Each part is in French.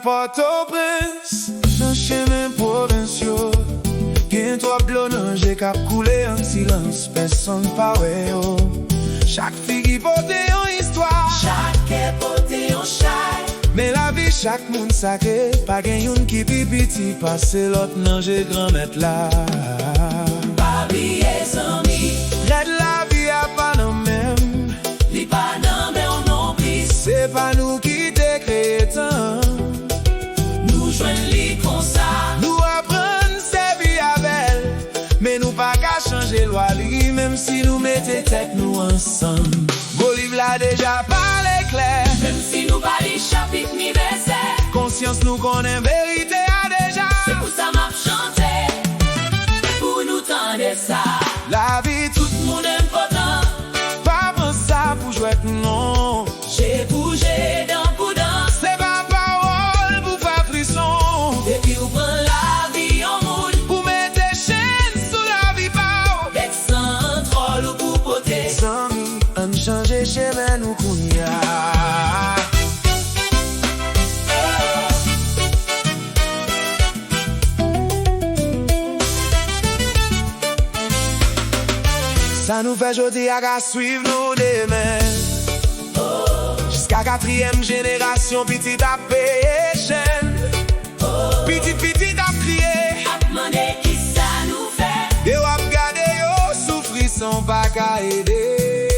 Port-au-Prince, dans chemin provinciaux, gen trop d'eau nan j'ai k'ap koule en silence, personne pa wè yo. Chaque fille pote yon histoire, chaque pote yon chay. Mais la vie chaque moun sacré, pa gen yon ki pi piti passe l'autre nan j'ai grand-mètre là. Babiye zami, Red la vie a pas nan même, li pa nan men on non plis. c'est pas nous qui te créé tant. Nous jwenn li kon sa, Nous apprendre c'est vie à belle, mais nous pas qu'à changer loi li, même si nous mettez tête nous ensemble. Boliv la déjà parlé clair, même si nous pas li chapitre ni verset. conscience nous connaît vérité a déjà. C'est pour ça m'a chanté, pour nous tendre ça. La vie tout Tout moun important, pas pour ça pour jouer non. j'ai bougé dans boudin. C'est pas parole pour faire frisson, Depuis ou prend la vie en moule, pour mettre des chaînes sous la vie pao. avec sans troll ou pour poter. Zami, on change chemin nous kounya. Ça nous fait jodi à qu'à suivre nous demain. Jusqu'à 4e génération, petit à payer chaîne. Petit à crier. A demandé qui ça nous fait. Yo ap gade yo souffrir sans pas qu'à aider.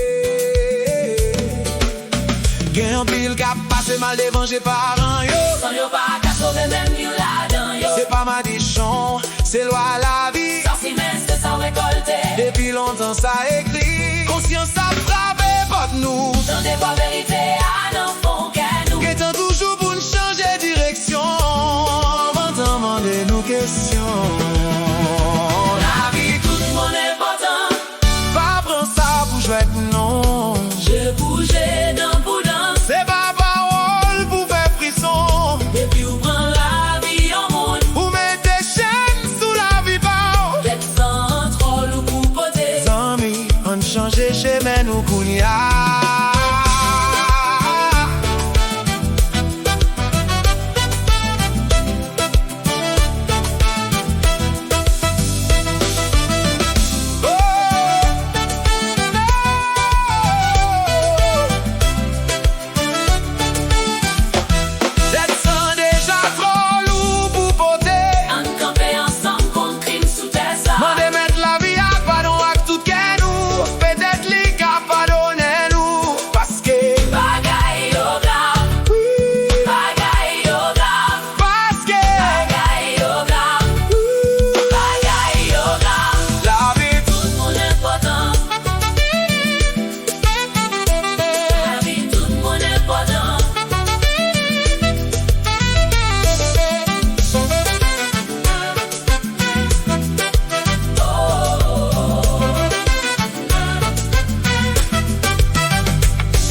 Gen pile k'ap passe mal devant j'ai parents yo. Sans yo pas qu'à sauver même you là-dedans yo. C'est pas ma dichon, c'est loi la vie. Sans si mince que sans récolter. Depuis longtemps ça écrit. Conscience a frappé porte nous. Dans des pas vérité à n'en font qu'à nous. Qu'étant toujours pour nous changer direction. Maintenant demander nos questions. La vie tout le monde important. Pas prendre ça pour jouer non. J'ai bougé dans boudin. C'est pas parole pour faire frisson. Depuis ou prend la vie en monde. Ou mettre des chaînes sous la vie pao. Avec sans troll ou pour poter. Zami, on change chemin nous kounya.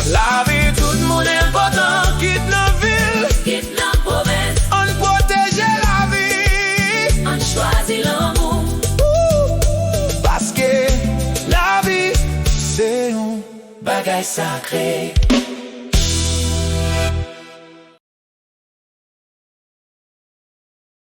La vie tout le monde important. Quitte nos villes, Quitte la province. on protège la vie. On choisit l'amour. Parce que la vie, c'est un Bagay sacré.